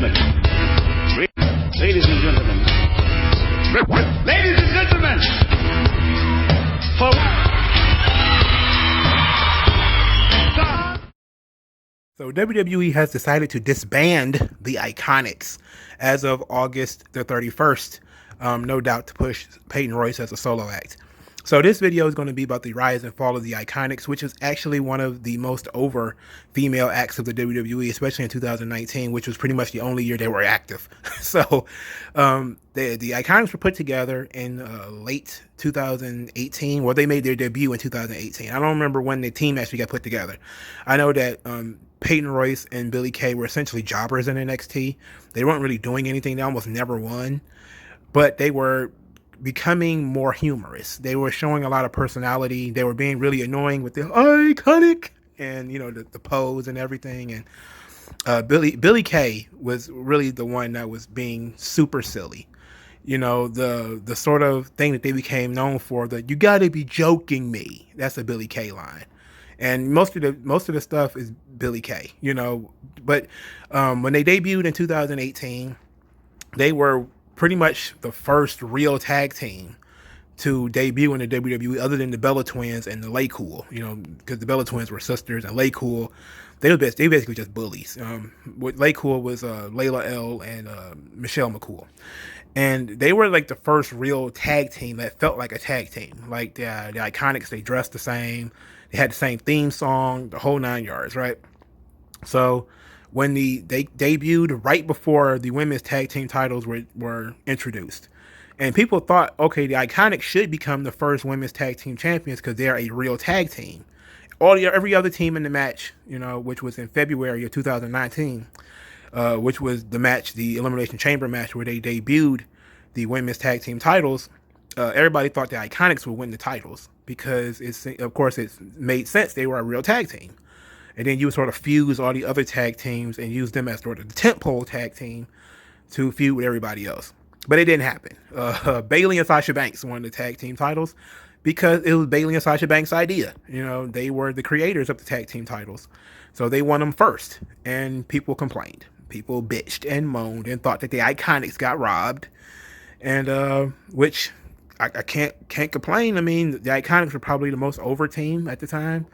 gentlemen, ladies and gentlemen, ladies and gentlemen, for So WWE has decided to disband the IIconics as of August the 31st, no doubt to push Peyton Royce as a solo act. So this video is going to be about the rise and fall of the IIconics, which is actually one of the most over female acts of the WWE, especially in 2019, which was pretty much the only year they were active. So the IIconics were put together in late 2018. Well, they made their debut in 2018. I don't remember when the team actually got put together. I know that Peyton Royce and Billie Kay were essentially jobbers in NXT. They weren't really doing anything. They almost never won, but they were becoming more humorous. They were showing a lot of personality. They were being really annoying with the iconic and, you know, the pose and everything. And Billie Kay was really the one that was being super silly. You know, the sort of thing that they became known for, the "you gotta be joking me." That's a Billie Kay line. And most of the stuff is Billie Kay, you know. But when they debuted in 2018, they were pretty much the first real tag team to debut in the WWE, other than the Bella Twins and the Lay Cool, you know, because the Bella Twins were sisters, and Lay Cool, they basically just bullies. What Lay Cool was Layla L and Michelle McCool. And they were like the first real tag team that felt like a tag team. Like the IIconics, they dressed the same. They had the same theme song, the whole 9 yards, right? So when they debuted right before the women's tag team titles were introduced. And people thought, okay, the IIconics should become the first women's tag team champions because they're a real tag team. Every other team in the match, you know, which was in February of 2019, which was the match, the Elimination Chamber match, where they debuted the women's tag team titles. Everybody thought the IIconics would win the titles because it made sense. They were a real tag team. And then you would sort of fuse all the other tag teams and use them as sort of the tentpole tag team to feud with everybody else. But it didn't happen. Bayley and Sasha Banks won the tag team titles because it was Bayley and Sasha Banks' idea. You know, they were the creators of the tag team titles. So they won them first. And people complained. People bitched and moaned and thought that the IIconics got robbed. And which I can't complain. I mean, the IIconics were probably the most over team at the time,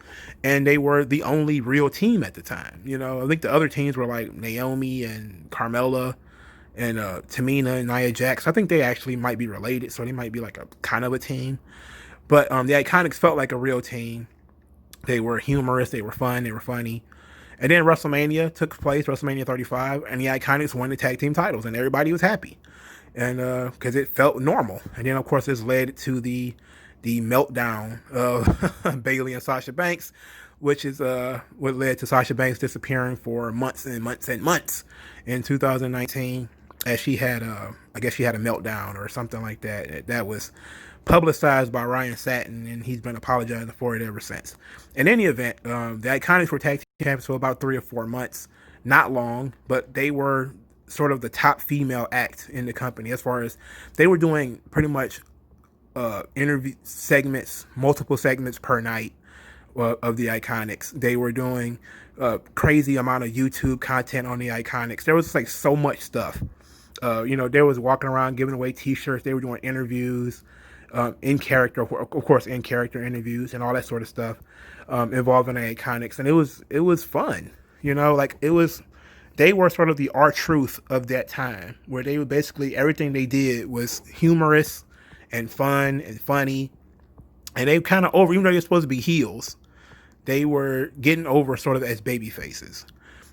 and they were the only real team at the time. You know, I think the other teams were like Naomi and Carmella and Tamina and Nia Jax. I think they actually might be related, so they might be like a kind of a team. But the IIconics felt like a real team. They were humorous, they were fun, they were funny. And then WrestleMania took place, WrestleMania 35, and the IIconics won the tag team titles, and everybody was happy. And because it felt normal. And then, of course, this led to the meltdown of Bayley and Sasha Banks, which is what led to Sasha Banks disappearing for months and months and months in 2019, as she had, I guess she had a meltdown or something like that. That was publicized by Ryan Satin, and he's been apologizing for it ever since. In any event, the IIconics were tag team champions for about 3 or 4 months. Not long, but they were sort of the top female act in the company, as far as they were doing pretty much interview segments, multiple segments per night of the IIconics. They were doing crazy amount of YouTube content on the IIconics. There was like so much stuff. You know, they was walking around giving away t-shirts. They were doing interviews, in character, of course, in character interviews and all that sort of stuff involving the IIconics. And it was fun. You know, like they were sort of the R-Truth of that time, where they were basically, everything they did was humorous and fun and funny. And they kind of even though they're supposed to be heels, they were getting over sort of as baby faces.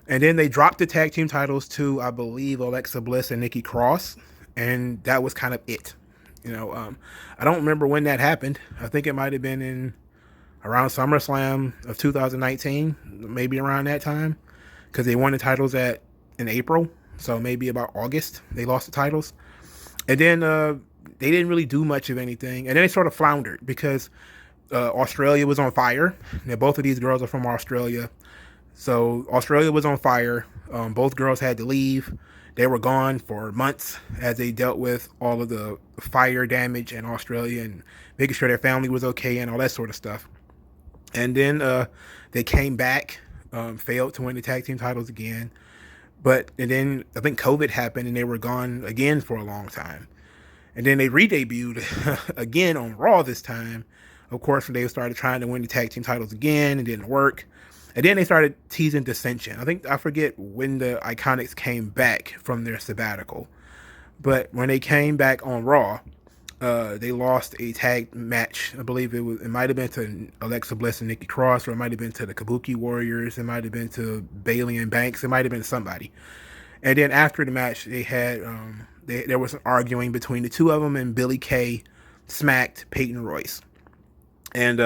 And then they dropped the tag team titles to, I believe, Alexa Bliss and Nikki Cross. And that was kind of it. You know, I don't remember when that happened. I think it might have been in around SummerSlam of 2019, maybe around that time. Because they won the titles in April, so maybe about August they lost the titles. And then they didn't really do much of anything. And then they sort of floundered because Australia was on fire. Now, both of these girls are from Australia. So Australia was on fire. Both girls had to leave. They were gone for months as they dealt with all of the fire damage in Australia and making sure their family was okay and all that sort of stuff. And then they came back, failed to win the tag team titles again. and then I think COVID happened and they were gone again for a long time. And then they re-debuted again on Raw this time. Of course, when they started trying to win the tag team titles again, it didn't work. And then they started teasing dissension. I forget when the Iconics came back from their sabbatical. But when they came back on Raw, they lost a tag match. I believe it might have been to Alexa Bliss and Nikki Cross, or it might have been to the Kabuki Warriors. It might have been to Bayley and Banks. It might have been somebody. And then after the match, they had there was an arguing between the two of them, and Billie Kay smacked Peyton Royce, and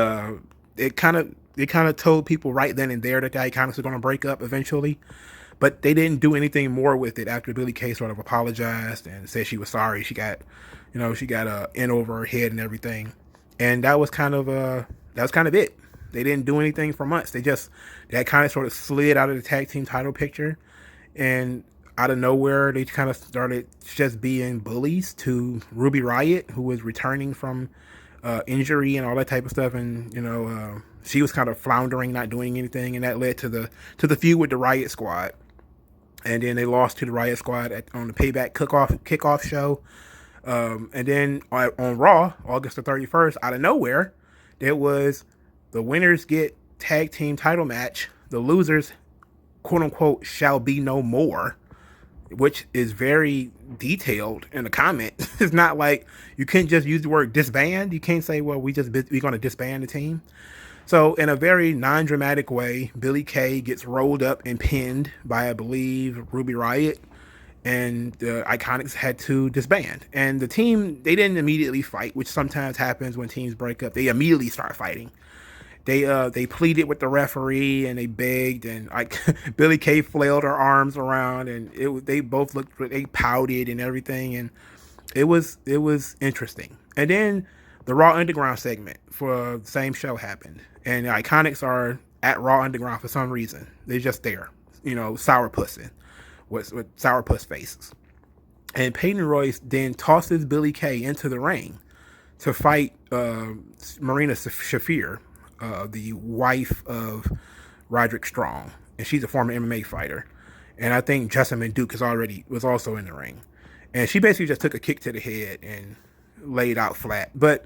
it kind of told people right then and there that the Iconics were going to break up eventually. But they didn't do anything more with it after Billie Kay sort of apologized and said she was sorry. She got a in over her head and everything, and that was kind of it. They didn't do anything for months. That kind of sort of slid out of the tag team title picture, and out of nowhere, they kind of started just being bullies to Ruby Riott, who was returning from injury and all that type of stuff, and she was kind of floundering, not doing anything, and that led to the feud with the Riott Squad. And then they lost to the Riott Squad on the Payback kickoff show. And then on Raw, August the 31st, out of nowhere, there was the winners get tag team title match. The losers, quote unquote, shall be no more, which is very detailed in the comment. It's not like you can't just use the word disband. You can't say, well, we're going to disband the team. So in a very non-dramatic way, Billie Kay gets rolled up and pinned by, I believe, Ruby Riott, and the Iconics had to disband. And the team, they didn't immediately fight, which sometimes happens when teams break up. They immediately start fighting. They pleaded with the referee and they begged, and Billie Kay flailed her arms around, and they both they pouted and everything, and it was interesting. And then the Raw Underground segment for the same show happened, and the Iconics are at Raw Underground for some reason. They're just there, sourpussing with sourpuss faces. And Peyton Royce then tosses Billie Kay into the ring to fight Marina Shafir, the wife of Roderick Strong, and she's a former MMA fighter. And I think Jessamine Duke was also in the ring, and she basically just took a kick to the head and laid out flat. But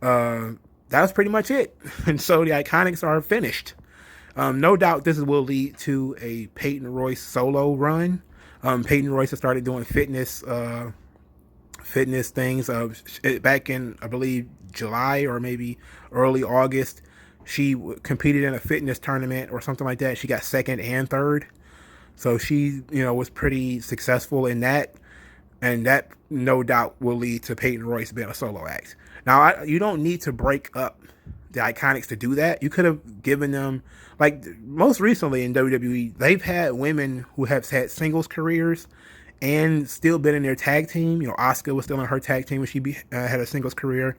that was pretty much it. And so the Iconics are finished. No doubt this will lead to a Peyton Royce solo run. Peyton Royce has started doing fitness things. Back in, I believe, July or maybe early August, she competed in a fitness tournament or something like that. She got second and third. So she, was pretty successful in that. And that, no doubt, will lead to Peyton Royce being a solo act. Now, you don't need to break up the Iconics to do that. You could have given them, like most recently in WWE, they've had women who have had singles careers and still been in their tag team. Asuka was still in her tag team when she had a singles career.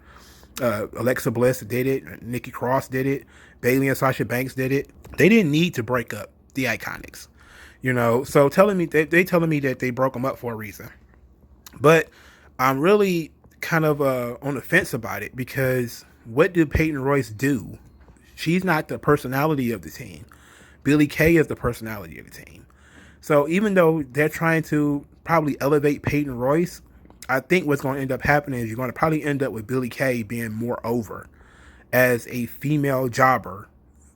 Alexa Bliss did it. Nikki Cross did it. Bayley and Sasha Banks did it. They didn't need to break up the Iconics. So telling me they telling me that they broke them up for a reason. But I'm really kind of on the fence about it, because what did Peyton Royce do? She's not the personality of the team. Billie Kay is the personality of the team. So even though they're trying to probably elevate Peyton Royce, I think what's going to end up happening is you're going to probably end up with Billie Kay being more over as a female jobber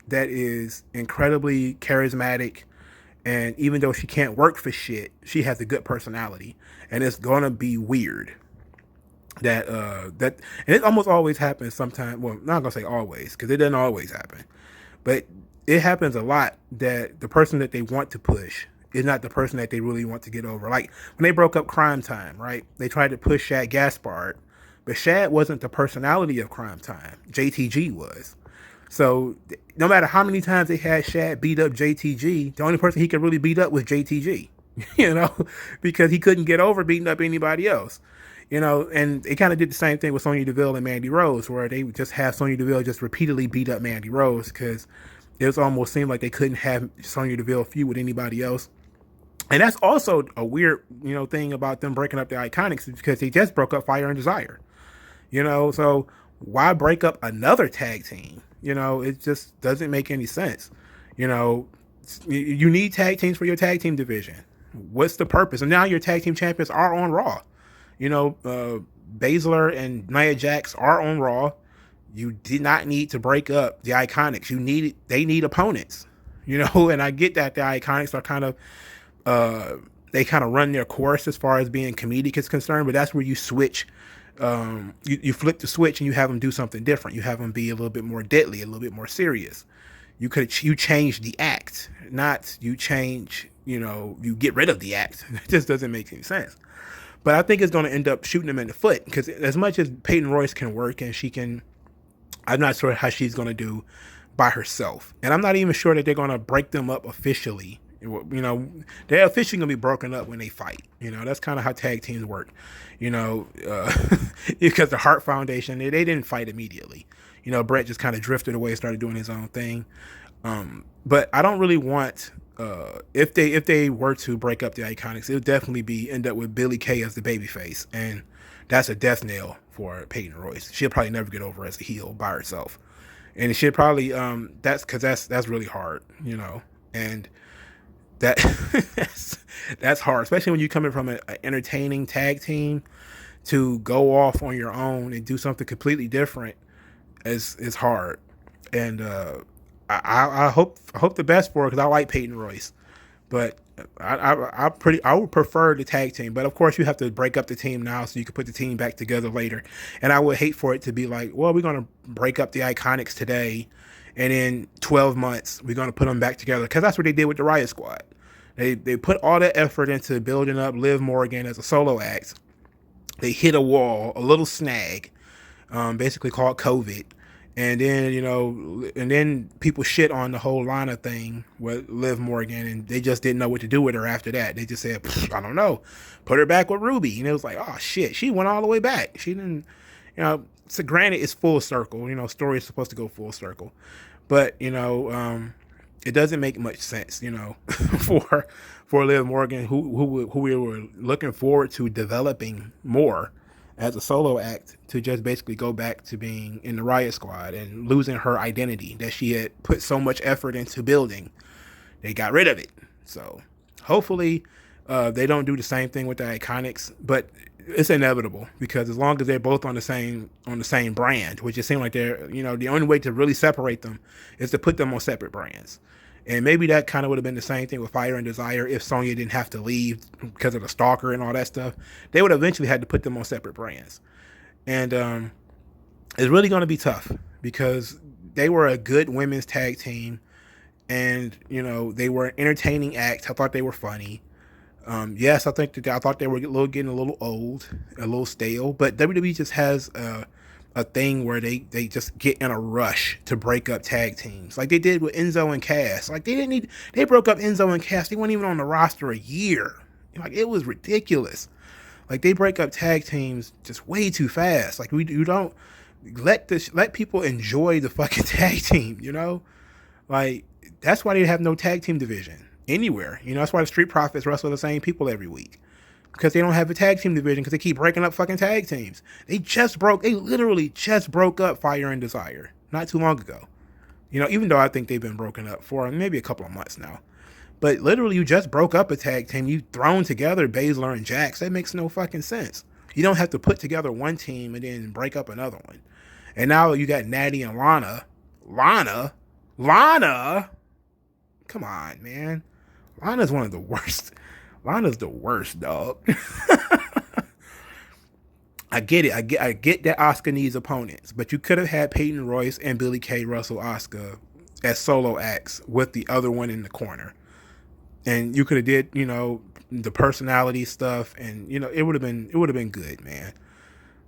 that is incredibly charismatic. And even though she can't work for shit, she has a good personality. And it's going to be weird. And it almost always happens sometimes. Well, I'm not going to say always, because it doesn't always happen. But it happens a lot that the person that they want to push is not the person that they really want to get over. Like when they broke up Crime Time, right? They tried to push Shad Gaspard, but Shad wasn't the personality of Crime Time. JTG was. So no matter how many times they had Shad beat up JTG, the only person he could really beat up was JTG, because he couldn't get over beating up anybody else. And they kind of did the same thing with Sonya Deville and Mandy Rose, where they would just have Sonya Deville just repeatedly beat up Mandy Rose, because it was almost seemed like they couldn't have Sonya Deville feud with anybody else. And that's also a weird, thing about them breaking up the Iconics, because they just broke up Fire and Desire. So why break up another tag team? It just doesn't make any sense. You need tag teams for your tag team division. what's the purpose? And now your tag team champions are on Raw. You know, Baszler and Nia Jax are on Raw. You did not need to break up the IIconics. They need opponents. You know, and I get that the IIconics are kind of they kind of run their course as far as being comedic is concerned, but that's where you switch. You flip the switch and you have them do something different. You have them be a little bit more deadly, a little bit more serious. You change the act, not you change, you get rid of the act. It just doesn't make any sense. But I think it's going to end up shooting them in the foot, because as much as Peyton Royce can work and I'm not sure how she's going to do by herself. And I'm not even sure that they're going to break them up officially. They're officially going to be broken up when they fight. That's kind of how tag teams work, because the Hart Foundation, they didn't fight immediately. Brett just kind of drifted away and started doing his own thing. But I don't really want, if they were to break up the IIconics, it would definitely end up with Billie Kay as the babyface. And that's a death nail for Peyton Royce. She'll probably never get over as a heel by herself. And she'll probably, that's really hard, and that's hard, especially when you're coming from an entertaining tag team. To go off on your own and do something completely different is hard. And I hope the best for her, because I like Peyton Royce, but I would prefer the tag team. But of course you have to break up the team now so you can put the team back together later. And I would hate for it to be like, well, we're going to break up the IIconics today, and in 12 months we're going to put them back together, because that's what they did with the Riot Squad. They put all that effort into building up Liv Morgan as a solo act. They hit a wall, a little snag, basically called COVID. And then, people shit on the whole Lana thing with Liv Morgan, and they just didn't know what to do with her after that. They just said, I don't know, put her back with Ruby. And it was like, oh shit, she went all the way back. She didn't, so granted it's full circle, story is supposed to go full circle. But, it doesn't make much sense, for Liv Morgan, who we were looking forward to developing more as a solo act, to just basically go back to being in the Riot Squad and losing her identity that she had put so much effort into building. They got rid of it. So hopefully they don't do the same thing with the IIconics, but it's inevitable, because as long as they're both on the same brand, which it seems like they're, the only way to really separate them is to put them on separate brands. And maybe that kind of would have been the same thing with Fire and Desire if Sonya didn't have to leave because of the stalker and all that stuff. They would eventually had to put them on separate brands. And it's really going to be tough, because they were a good women's tag team, and, they were an entertaining act. I thought they were funny. Yes, I thought they were getting a little old, a little stale, but WWE just has a thing where they just get in a rush to break up tag teams, like they did with Enzo and Cass. Like they broke up Enzo and Cass. They weren't even on the roster a year. Like, it was ridiculous. Like, they break up tag teams just way too fast. Like, you don't let people enjoy the fucking tag team, Like, that's why they have no tag team division anywhere. That's why the Street Profits wrestle the same people every week, because they don't have a tag team division, because they keep breaking up fucking tag teams. They literally just broke up Fire and Desire not too long ago. Even though I think they've been broken up for maybe a couple of months now. But literally, you just broke up a tag team. You thrown together Baszler and Jax. That makes no fucking sense. You don't have to put together one team and then break up another one. And now you got Natty and Lana. Lana? Come on, man. Lana's one of the worst. Lana's the worst, dog. I get it. I get that Asuka needs opponents, but you could have had Peyton Royce and Billie Kay wrestle Asuka as solo acts with the other one in the corner. And you could have did, the personality stuff, and it would have been good, man.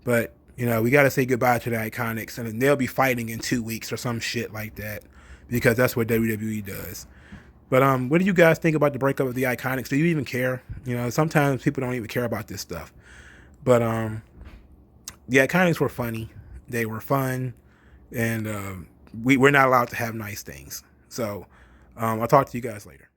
But we got to say goodbye to the IIconics, and they'll be fighting in 2 weeks or some shit like that, because that's what WWE does. But what do you guys think about the breakup of the IIconics? Do you even care? Sometimes people don't even care about this stuff. But the IIconics were funny. They were fun, and we're not allowed to have nice things. So I'll talk to you guys later.